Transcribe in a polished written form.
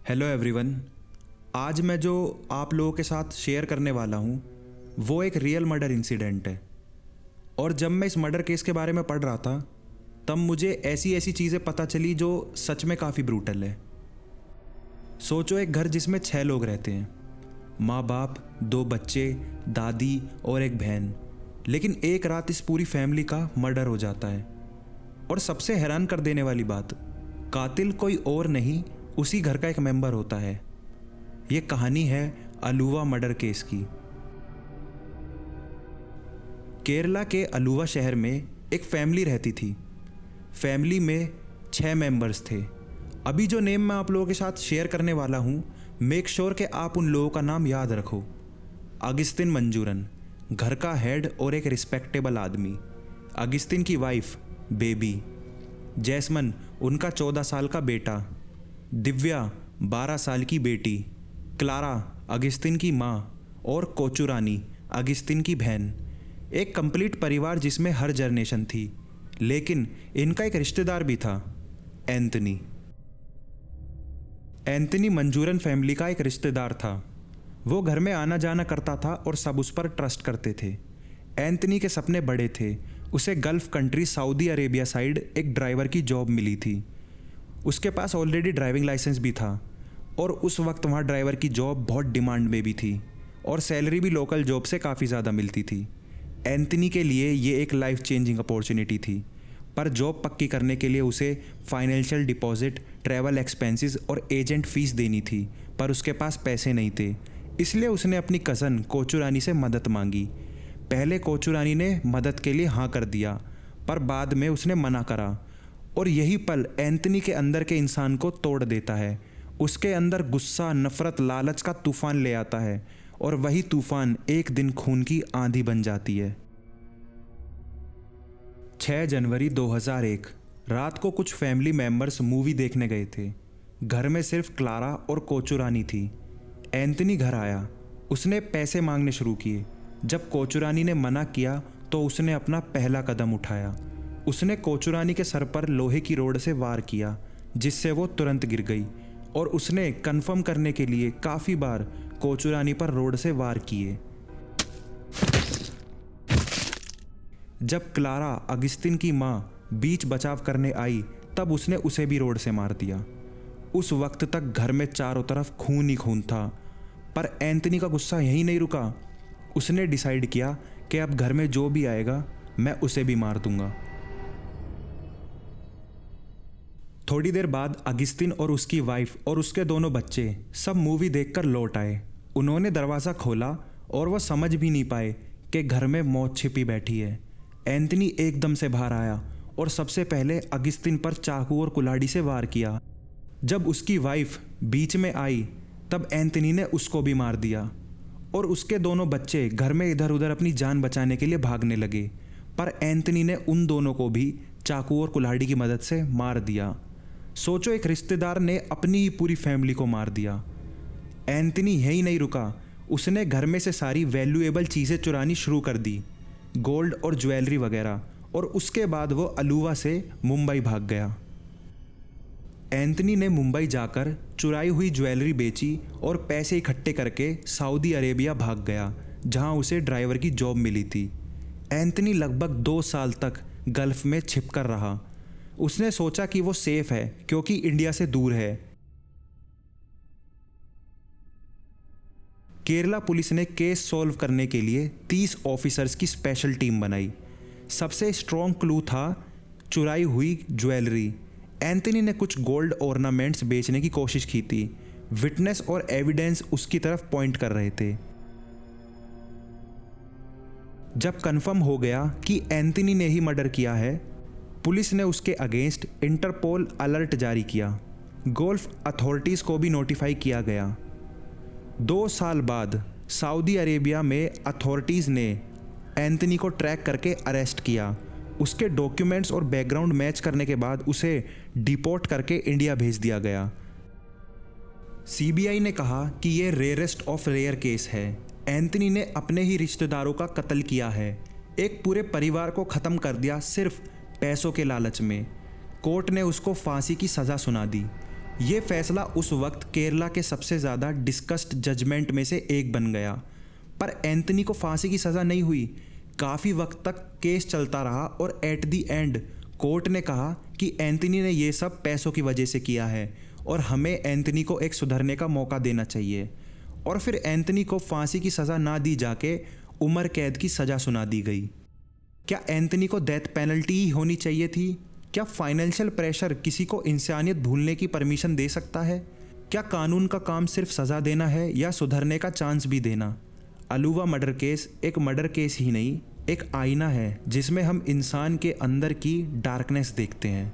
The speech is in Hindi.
Hello everyone. आज मैं जो आप लोगों के साथ शेयर करने वाला हूँ वो एक रियल मर्डर इंसिडेंट है। और जब मैं इस मर्डर केस के बारे में पढ़ रहा था तब मुझे ऐसी ऐसी चीज़ें पता चली जो सच में काफ़ी ब्रूटल है। सोचो, एक घर जिसमें 6 लोग रहते हैं, माँ बाप, 2 बच्चे, दादी और एक बहन। लेकिन एक रात इस पूरी फैमिली का मर्डर हो जाता है। और सबसे हैरान कर देने वाली बात, कातिल कोई और नहीं, उसी घर का एक मेंबर होता है। ये कहानी है अलुवा मर्डर केस की। केरला के अलुवा शहर में एक फैमिली रहती थी। फैमिली में 6 मेंबर्स थे। अभी जो नेम मैं आप लोगों के साथ शेयर करने वाला हूँ, मेक श्योर कि आप उन लोगों का नाम याद रखो। अगिस्तिन मंजूरन, घर का हेड और एक रिस्पेक्टेबल आदमी। अगिस्तिन की वाइफ बेबी। जैस्मन, उनका 14 साल का बेटा। दिव्या, 12 साल की बेटी। क्लारा, अगिस्तिन की माँ। और कोचुरानी, अगिस्तिन की बहन। एक कंप्लीट परिवार जिसमें हर जनरेशन थी। लेकिन इनका एक रिश्तेदार भी था, एंथनी। एंथनी मंजूरन फैमिली का एक रिश्तेदार था। वो घर में आना जाना करता था और सब उस पर ट्रस्ट करते थे। एंथनी के सपने बड़े थे। उसे gulf country Saudi Arabia side एक ड्राइवर की जॉब मिली थी। उसके पास ऑलरेडी ड्राइविंग लाइसेंस भी था और उस वक्त वहाँ ड्राइवर की जॉब बहुत डिमांड में भी थी और सैलरी भी लोकल जॉब से काफ़ी ज़्यादा मिलती थी। एंथनी के लिए ये एक लाइफ चेंजिंग अपॉर्चुनिटी थी, पर जॉब पक्की करने के लिए उसे फाइनेंशियल डिपॉजिट, ट्रैवल एक्सपेंसेस और एजेंट फीस देनी थी, पर उसके पास पैसे नहीं थे। इसलिए उसने अपनी कज़न कोचुरानी से मदद मांगी। पहले कोचुरानी ने मदद के लिए हाँ कर दिया, पर बाद में उसने मना करा। और यही पल एंथनी के अंदर के इंसान को तोड़ देता है। उसके अंदर गुस्सा, नफरत, लालच का तूफान ले आता है और वही तूफान एक दिन खून की आंधी बन जाती है। 6 जनवरी 2001 रात को कुछ फैमिली मेंबर्स मूवी देखने गए थे। घर में सिर्फ क्लारा और कोचुरानी थी। एंथनी घर आया। उसने पैसे मांगने शुरू किए। जब कोचुरानी ने मना किया तो उसने अपना पहला कदम उठाया। उसने कोचुरानी के सर पर लोहे की रोड से वार किया, जिससे वो तुरंत गिर गई। और उसने कंफर्म करने के लिए काफ़ी बार कोचुरानी पर रोड से वार किए। जब क्लारा, अगिस्तिन की माँ, बीच बचाव करने आई तब उसने उसे भी रोड से मार दिया। उस वक्त तक घर में चारों तरफ खून ही खून था। पर एंथनी का गुस्सा यहीं नहीं रुका। उसने डिसाइड किया कि अब घर में जो भी आएगा मैं उसे भी मार दूंगा। थोड़ी देर बाद अगिस्तिन और उसकी वाइफ और उसके दोनों बच्चे सब मूवी देखकर लौट आए। उन्होंने दरवाज़ा खोला और वह समझ भी नहीं पाए कि घर में मौत छिपी बैठी है। एंथनी एकदम से बाहर आया और सबसे पहले अगिस्तिन पर चाकू और कुल्हाड़ी से वार किया। जब उसकी वाइफ बीच में आई तब एंथनी ने उसको भी मार दिया और उसके दोनों बच्चे घर में इधर उधर अपनी जान बचाने के लिए भागने लगे। पर एंथनी ने उन दोनों को भी चाकू और कुल्हाड़ी की मदद से मार दिया। सोचो, एक रिश्तेदार ने अपनी ही पूरी फैमिली को मार दिया। एंथनी यहीं नहीं रुका। उसने घर में से सारी वैल्यूएबल चीज़ें चुरानी शुरू कर दी, गोल्ड और ज्वेलरी वगैरह। और उसके बाद वो अलुवा से मुंबई भाग गया। एंथनी ने मुंबई जाकर चुराई हुई ज्वेलरी बेची और पैसे इकट्ठे करके सऊदी अरेबिया भाग गया, जहां उसे ड्राइवर की जॉब मिली थी। एंथनी लगभग 2 साल तक गल्फ में छिपकर रहा। उसने सोचा कि वो सेफ है क्योंकि इंडिया से दूर है। केरला पुलिस ने केस सॉल्व करने के लिए 30 ऑफिसर्स की स्पेशल टीम बनाई। सबसे स्ट्रॉन्ग क्लू था चुराई हुई ज्वेलरी। एंथनी ने कुछ गोल्ड ऑर्नामेंट्स बेचने की कोशिश की थी। विटनेस और एविडेंस उसकी तरफ पॉइंट कर रहे थे। जब कंफर्म हो गया कि एंथनी ने ही मर्डर किया है, पुलिस ने उसके अगेंस्ट इंटरपोल अलर्ट जारी किया। गल्फ अथॉरिटीज़ को भी नोटिफाई किया गया। 2 साल बाद सऊदी अरेबिया में अथॉरिटीज़ ने एंथनी को ट्रैक करके अरेस्ट किया। उसके डॉक्यूमेंट्स और बैकग्राउंड मैच करने के बाद उसे डिपोर्ट करके इंडिया भेज दिया गया। सीबीआई ने कहा कि यह रेयरेस्ट ऑफ रेयर केस है। एंथनी ने अपने ही रिश्तेदारों का कत्ल किया है, एक पूरे परिवार को ख़त्म कर दिया सिर्फ पैसों के लालच में। कोर्ट ने उसको फांसी की सज़ा सुना दी। ये फैसला उस वक्त केरला के सबसे ज़्यादा डिस्कस्ड जजमेंट में से एक बन गया। पर एंथनी को फांसी की सज़ा नहीं हुई। काफ़ी वक्त तक केस चलता रहा और एट दी एंड कोर्ट ने कहा कि एंथनी ने ये सब पैसों की वजह से किया है और हमें एंथनी को एक सुधरने का मौका देना चाहिए। और फिर एंथनी को फांसी की सज़ा ना दी जाके उम्र कैद की सज़ा सुना दी गई। क्या एंथनी को डेथ पेनल्टी ही होनी चाहिए थी? क्या फाइनेंशियल प्रेशर किसी को इंसानियत भूलने की परमिशन दे सकता है? क्या कानून का काम सिर्फ सज़ा देना है या सुधरने का चांस भी देना? अलुवा मर्डर केस एक मर्डर केस ही नहीं, एक आईना है जिसमें हम इंसान के अंदर की डार्कनेस देखते हैं।